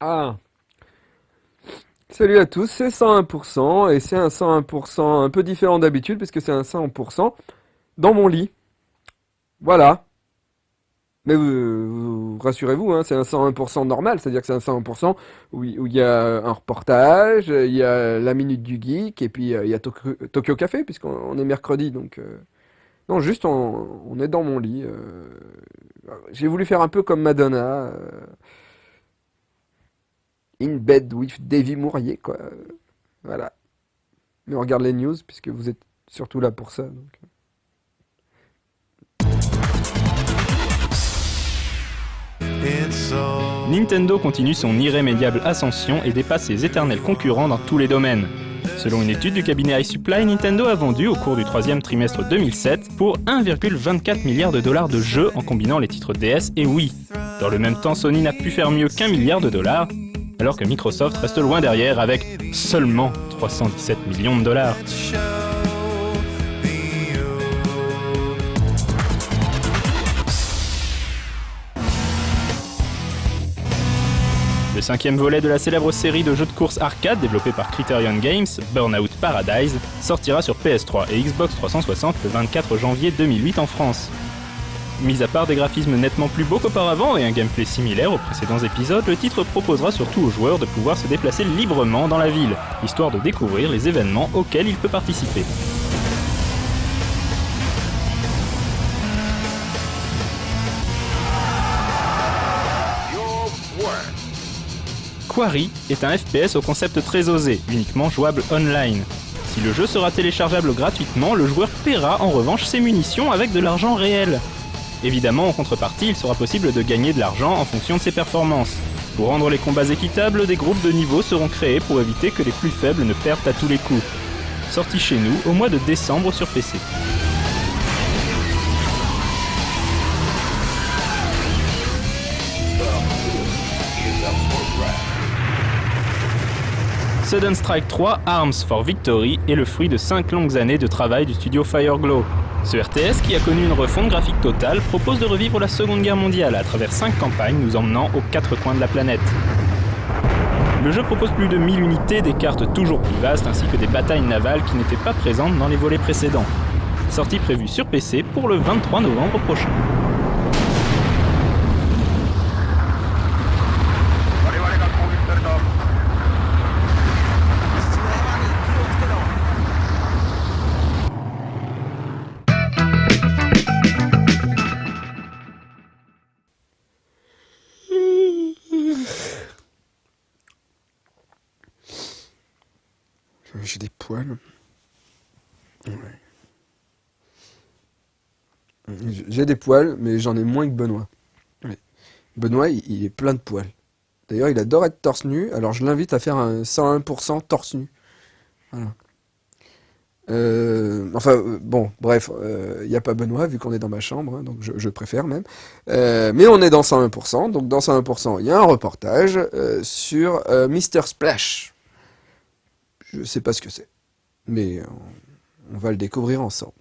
Ah, salut à tous, c'est 101% et c'est un 101% un peu différent d'habitude puisque c'est un 100% dans mon lit. Voilà. Mais rassurez-vous, hein, c'est un 101% normal, c'est-à-dire que c'est un 101% où il y a un reportage, il y a la minute du geek et puis il y a Tokyo Café puisqu'on est mercredi donc non, juste on est dans mon lit. J'ai voulu faire un peu comme Madonna, in bed with Davy Mourier quoi. Voilà. Mais on regarde les news, puisque vous êtes surtout là pour ça. Donc. Nintendo continue son irrémédiable ascension et dépasse ses éternels concurrents dans tous les domaines. Selon une étude du cabinet iSupply, Nintendo a vendu au cours du troisième trimestre 2007 pour 1,24 milliard de dollars de jeux en combinant les titres DS et Wii. Dans le même temps, Sony n'a pu faire mieux qu'1 milliard de dollars, alors que Microsoft reste loin derrière avec seulement 317 millions de dollars. Le cinquième volet de la célèbre série de jeux de course arcade développée par Criterion Games, Burnout Paradise, sortira sur PS3 et Xbox 360 le 24 janvier 2008 en France. Mis à part des graphismes nettement plus beaux qu'auparavant et un gameplay similaire aux précédents épisodes, le titre proposera surtout aux joueurs de pouvoir se déplacer librement dans la ville, histoire de découvrir les événements auxquels il peut participer. Quarry est un FPS au concept très osé, uniquement jouable online. Si le jeu sera téléchargeable gratuitement, le joueur paiera en revanche ses munitions avec de l'argent réel. Évidemment, en contrepartie, il sera possible de gagner de l'argent en fonction de ses performances. Pour rendre les combats équitables, des groupes de niveaux seront créés pour éviter que les plus faibles ne perdent à tous les coups. Sorti chez nous au mois de décembre sur PC. Sudden Strike 3 Arms for Victory est le fruit de 5 longues années de travail du studio Fireglow. Ce RTS, qui a connu une refonte graphique totale, propose de revivre la Seconde Guerre mondiale à travers 5 campagnes nous emmenant aux 4 coins de la planète. Le jeu propose plus de 1000 unités, des cartes toujours plus vastes ainsi que des batailles navales qui n'étaient pas présentes dans les volets précédents. Sortie prévue sur PC pour le 23 novembre prochain. J'ai des poils. Ouais. J'ai des poils, mais j'en ai moins que Benoît. Ouais. Benoît, il est plein de poils. D'ailleurs, il adore être torse nu, alors je l'invite à faire un 101% torse nu. Voilà. Bon, bref, il n'y a pas Benoît, vu qu'on est dans ma chambre, hein, donc je préfère même. Mais on est dans 101%, donc dans 101%, il y a un reportage sur Mr. Splash. Je sais pas ce que c'est, mais on va le découvrir ensemble.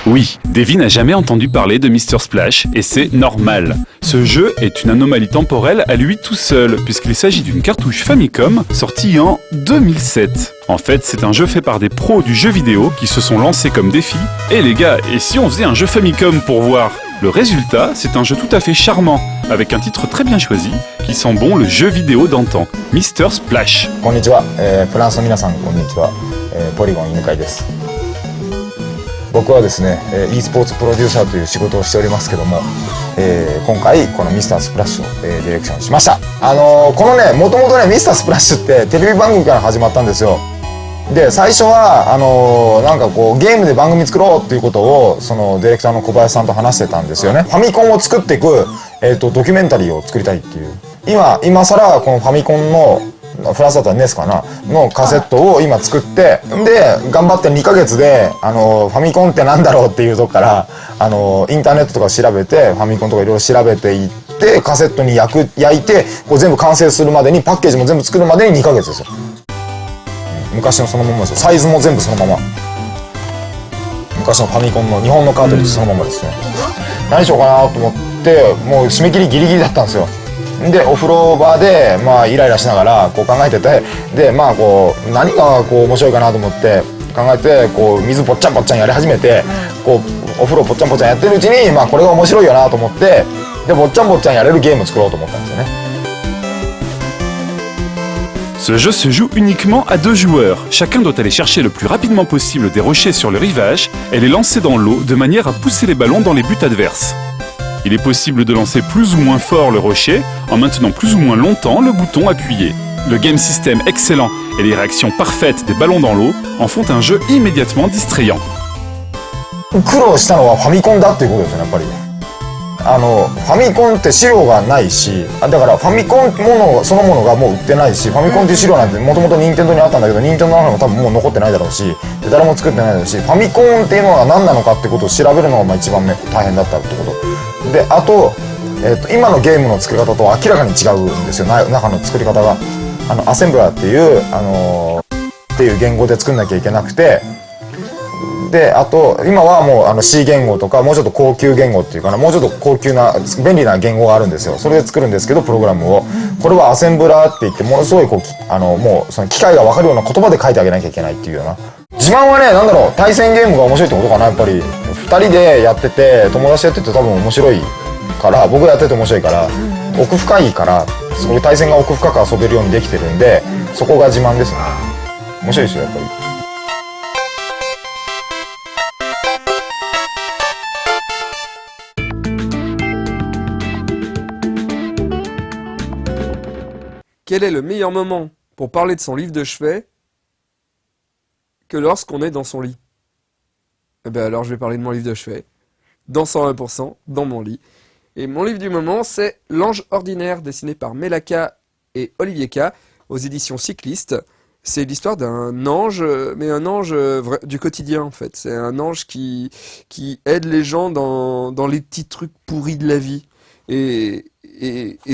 Oui, Davy n'a jamais entendu parler de Mr. Splash, et c'est normal. Ce jeu est une anomalie temporelle à lui tout seul, puisqu'il s'agit d'une cartouche Famicom sortie en 2007. En fait, c'est un jeu fait par des pros du jeu vidéo qui se sont lancés comme défi. Et les gars, et si on faisait un jeu Famicom pour voir ? Le résultat, c'est un jeu tout à fait charmant, avec un titre très bien choisi, qui sent bon le jeu vidéo d'antan, Mr. Splash. こんにちは、フランスの皆さんこんにちは、ポリゴン犬飼です。僕はですね、e スポーツプロデューサーという仕事をしておりますけども、今回このミスタースプラッシュを、ディレクションしました。このね、もともとねミスタースプラッシュってテレビ番組から始まったんですよ。で最初はなんかこうゲームで番組作ろうっていうことをそのディレクターの小林さんと話してたんですよね。ファミコンを作っていく、ドキュメンタリーを作りたいっていう。今更このファミコンのフランスだったらネスかなのカセットを今作ってで頑張って2ヶ月でファミコンってなんだろうっていうとこからインターネットとか調べてファミコンとかいろいろ調べていってカセットに焼いてこう全部完成するまでにパッケージも全部作るまでに2ヶ月ですよ。昔のそのままですよ。サイズも全部そのまま。昔のファミコンの日本のカートリッジそのままですね。何しようかなと思ってってもう締め切りギリギリだったんですよ。でお風呂場でまあイライラしながらこう考えてて、でまあこう何がこう面白いかなと思って考えて、こう水ぽっちゃんぽっちゃんやり始めて、こうお風呂ぽっちゃんぽっちゃんやってるうちに、まあこれが面白いよなと思って、でぽっちゃんぽっちゃんやれるゲームを作ろうと思ったんですよね。Ce jeu se joue uniquement à 2 joueurs. Chacun doit aller chercher le plus rapidement possible des rochers sur le rivage et les lancer dans l'eau de manière à pousser les ballons dans les buts adverses. Il est possible de lancer plus ou moins fort le rocher en maintenant plus ou moins longtemps le bouton appuyé. Le game system excellent et les réactions parfaites des ballons dans l'eau en font un jeu immédiatement distrayant. 苦労したのはファミコンだっていうことですよね、やっぱり。ファミコンって資料がないし、だからファミコンものそのものがもう売ってないし、ファミコンっていう資料なんてもともと任天堂にあったんだけど、任天堂の中にも多分もう残ってないだろうし、で誰も作ってないだろうし、ファミコンっていうのが何なのかってことを調べるのがまあ一番大変だったってことで、あと、今のゲームの作り方と明らかに違うんですよ、中の作り方が。アセンブラーっていう、っていう言語で作んなきゃいけなくて、であと今はもうC 言語とかもうちょっと高級言語っていうかな、もうちょっと高級な便利な言語があるんですよ。それで作るんですけど、プログラムをこれはアセンブラーって言って、ものすごいこうもうその機械が分かるような言葉で書いてあげなきゃいけないっていうような。自慢はね、なんだろう、対戦ゲームが面白いってことかな。やっぱり2人でやってて、友達とやってて多分面白いから、僕がやってて面白いから、奥深いから、そういう対戦が奥深く遊べるようにできてるんで、そこが自慢ですね。面白いですよやっぱり。Quel est le meilleur moment pour parler de son livre de chevet que lorsqu'on est dans son lit? Eh bien alors je vais parler de mon livre de chevet, dans 101%, dans mon lit. Et mon livre du moment, c'est L'Ange ordinaire, dessiné par Melaka et Olivier K, aux éditions Cyclistes. C'est l'histoire d'un ange, mais un ange du quotidien en fait. C'est un ange qui aide les gens dans les petits trucs pourris de la vie. Et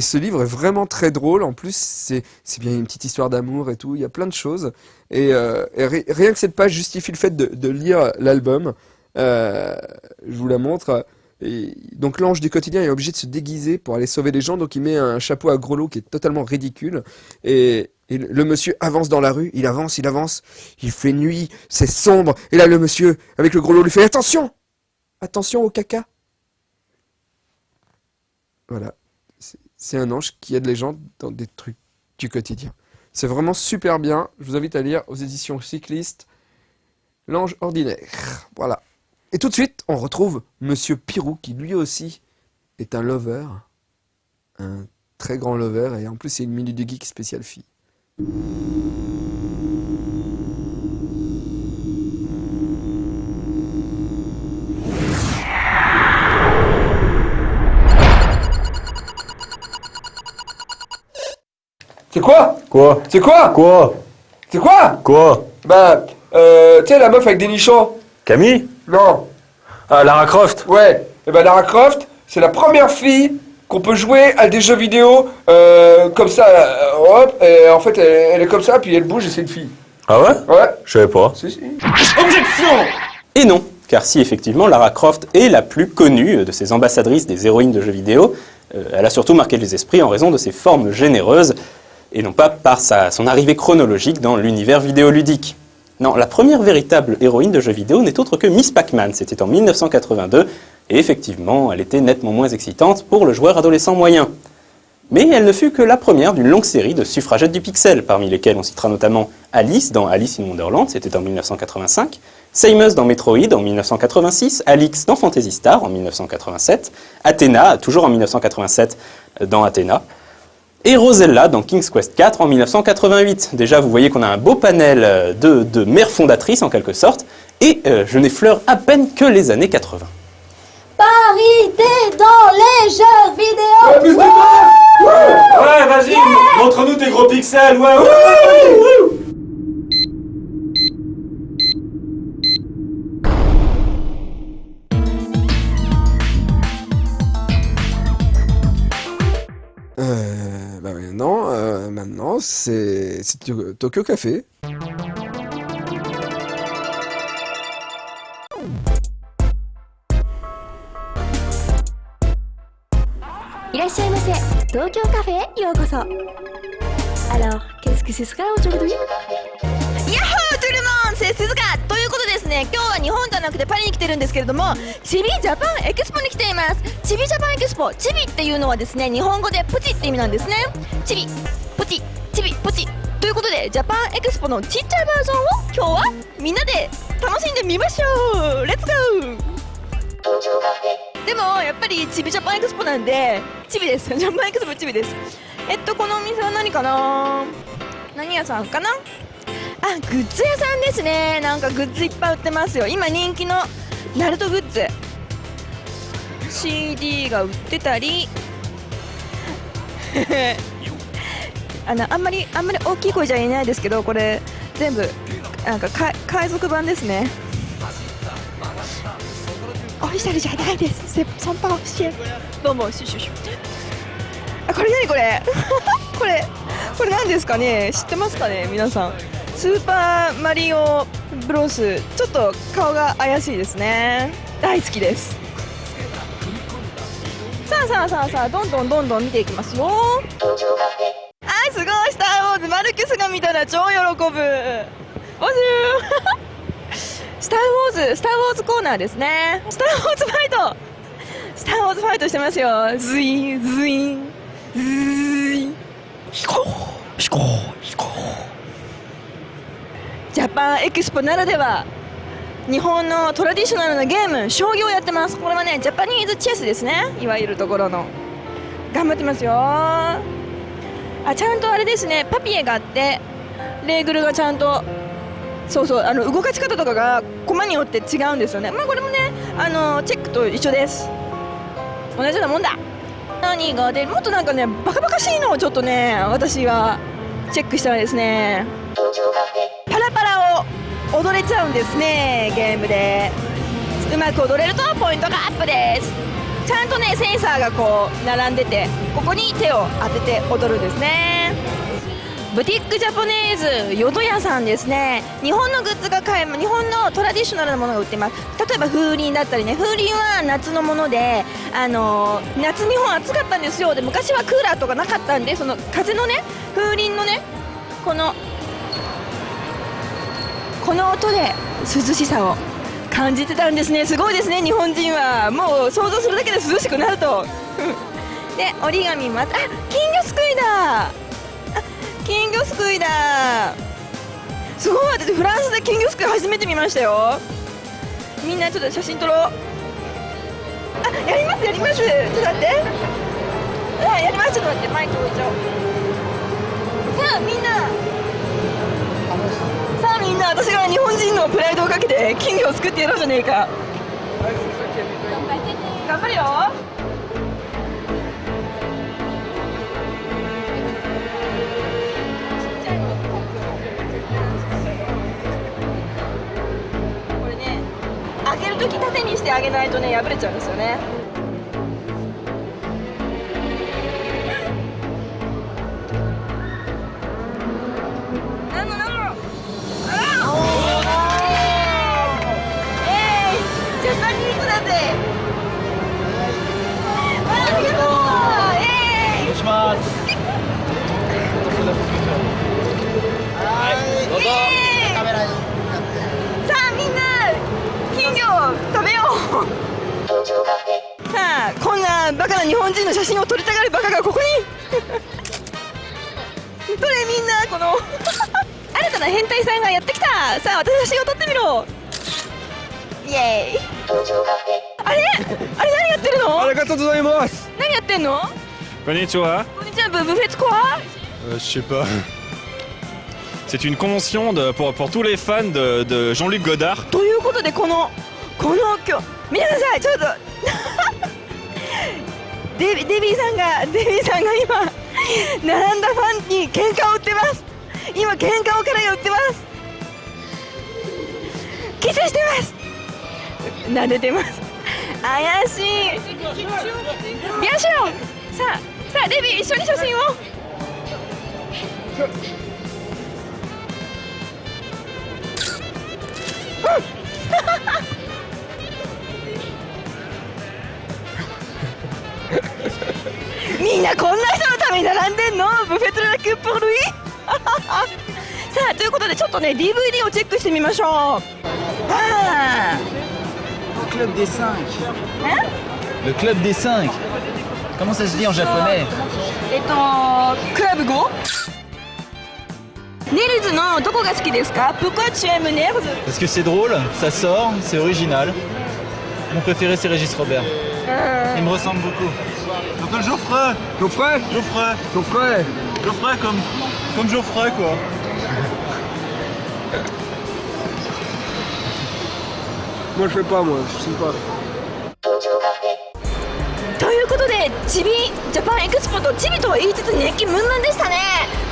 ce livre est vraiment très drôle. En plus, c'est bien une petite histoire d'amour et tout. Il y a plein de choses. Et rien que cette page justifie le fait de lire l'album. Je vous la montre. Et donc l'ange du quotidien est obligé de se déguiser pour aller sauver les gens. Donc il met un chapeau à grelot qui est totalement ridicule. Et le monsieur avance dans la rue. Il avance. Il fait nuit. C'est sombre. Et là, le monsieur, avec le grelot, lui fait « Attention! Attention au caca !» Voilà. C'est un ange qui aide les gens dans des trucs du quotidien. C'est vraiment super bien. Je vous invite à lire aux éditions Cyclistes L'Ange ordinaire. Voilà. Et tout de suite, on retrouve Monsieur Pirou qui lui aussi est un lover. Un très grand lover. Et en plus, c'est une minute du geek spéciale fille. C'est quoi? Quoi? C'est quoi? Quoi? C'est quoi? Quoi? Bah, tu sais, la meuf avec des nichons. Camille? Non. Ah, Lara Croft? Ouais. Et ben Lara Croft, c'est la première fille qu'on peut jouer à des jeux vidéo comme ça. Hop, et en fait, elle est comme ça, puis elle bouge et c'est une fille. Ah ouais? Ouais. Je savais pas. Si, si. Et non, car si effectivement Lara Croft est la plus connue de ces ambassadrices des héroïnes de jeux vidéo, elle a surtout marqué les esprits en raison de ses formes généreuses, et non pas par son arrivée chronologique dans l'univers vidéoludique. Non, la première véritable héroïne de jeux vidéo n'est autre que Miss Pac-Man, c'était en 1982, et effectivement, elle était nettement moins excitante pour le joueur adolescent moyen. Mais elle ne fut que la première d'une longue série de suffragettes du pixel, parmi lesquelles on citera notamment Alice dans Alice in Wonderland, c'était en 1985, Samus dans Metroid en 1986, Alix dans Phantasy Star en 1987, Athéna, toujours en 1987, dans Athéna, et Rosella dans King's Quest IV en 1988. Déjà, vous voyez qu'on a un beau panel de mères fondatrices en quelque sorte, et je n'effleure à peine que les années 80. Parité dans les jeux vidéo. Plus de temps! Ouais, vas-y, montre-nous tes gros pixels, ouais. Bah maintenant, c'est Tokyo Café. 東京カフェへようこそ。Alors, qu'est-ce que ce sera aujourd'hui? ヤッホートゥルモンセスズカということでですね、今日は日本じゃなくてパリに来てるんですけれども、チビジャパンエキスポに来ています。チビジャパンエキスポ、チビっていうのはですね、日本語でプチって意味なんですね。チビプチチビプチということで、ジャパンエキスポのちっちゃいバージョンを今日はみんなで楽しんでみましょう。レッツゴー。でもやっぱりチビジャパンエキスポなんでチビです。ジャパンエキスポチビです。このお店は何かな、何屋さんかな。あ、グッズ屋さんですね。なんかグッズいっぱい売ってますよ。今人気のナルトグッズ CD が売ってたりあんまり大きい声じゃ言えないですけど、これ全部なんか海賊版ですね。オフィシャルじゃないです。ソンパオフィシャル。どうもシュシュシュ。あ、これ何これこれ何ですかね。知ってますかね皆さん。スーパーマリオブロス、ちょっと顔が怪しいですね。大好きです。さあどんどん見ていきますよ。あ、すごい、スター・ウォーズ、マルクスが見たら超喜ぶ。ボジュースター・ウォーズコーナーですね。スター・ウォーズファイトしてますよ。ズインズインズイン、飛行。ジャパンエキスポならでは、日本のトラディショナルなゲーム、将棋をやってます。これはね、ジャパニーズチェスですね、いわゆるところの。頑張ってますよ。あ、ちゃんとあれですね、パピエがあってレーグルがちゃんと、そう動かし方とかが駒によって違うんですよね。まあこれもね、チェックと一緒です。同じようなもんだ。何が出る、もっとなんかね、バカバカしいのをちょっとね、私はチェックしたらですね、パラパラを踊れちゃうんですね。ゲームでうまく踊れるとポイントがアップです。ちゃんとね、センサーがこう並んでて、ここに手を当てて踊るんですね。ブティックジャポネーズ淀屋さんですね。日本のグッズが買え、日本のトラディショナルなものが売ってます。例えば風鈴だったりね。風鈴は夏のもので、夏日本暑かったんですよ。で、昔はクーラーとかなかったんで、その風のね、風鈴のね、この音で涼しさを感じてたんですね。すごいですね、日本人は。もう想像するだけで涼しくなるとで、折り紙、また、あ、金魚すくいだ。金魚すくいだ。すごい、私フランスで金魚すくい初めて見ましたよ。みんなちょっと写真撮ろう。あ、やります。ちょっと待って。やります。ちょっと待って、マイク置いちゃおう。さあみんな、私が日本人のプライドをかけて金魚をすくってやろうじゃねえか。頑張るよ。これね、開けるとき縦にしてあげないとね、破れちゃうんですよね。さあみんな、金魚を食べよう。さあ、こんなバカな日本人の写真を撮りたがるバカがここに撮れみんな、この新たな変態さんがやってきた。さあ、私の写真を撮ってみろ。イエーイ。あれ何やってるの。ありがとうございます。何やってんの。Konnichiwa. こんにちは。ブフェツコア。Je sais pas. C'est une convention pour tous les fans de Jean-Luc Godard. ということで、この今日見てください。ちょっとデビーさんが今並んだファンに喧嘩を売ってます。今喧嘩をからが売ってます。キスしてます。撫でてます。怪しい。ビアシロン。さあデビー、一緒に写真を。みんみんなこんな人のために並んでんのブフェトラキュップルイさあということでちょっとね DVD をチェックしてみましょう。あ Club des 5. ー Le club des 5. Comment ça se dit en japonais? クラブ 5? ネルズのどこが好きですか？Pourquoi tu aimes Nerds? Parce que c'est drôle, ça sort, c'est original. Mon préféré c'est Régis Robert. Il me ressemble beaucoup. Donc Geoffrey. Geoffrey? Geoffrey. Geoffrey? Geoffrey comme Geoffrey quoi. Moi je fais pas, moi, je sais pas. ということでチビジャパンエクスポとチビとは言いつつ熱気ムンムンでしたね。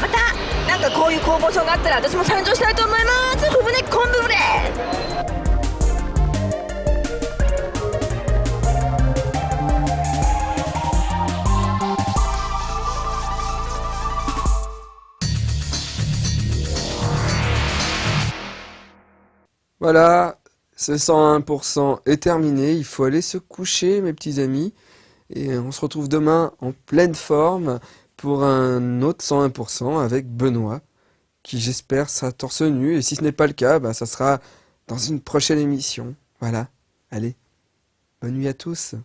またなんかこういう公募書があったら私も参上したいと思います。フブネコンブブレ。Voilà, ce 101% est terminé. Il faut aller se coucher, mes petits amis. Et on se retrouve demain en pleine forme pour un autre 101% avec Benoît, qui j'espère sera torse nu. Et si ce n'est pas le cas, bah, ça sera dans une prochaine émission. Voilà. Allez, bonne nuit à tous.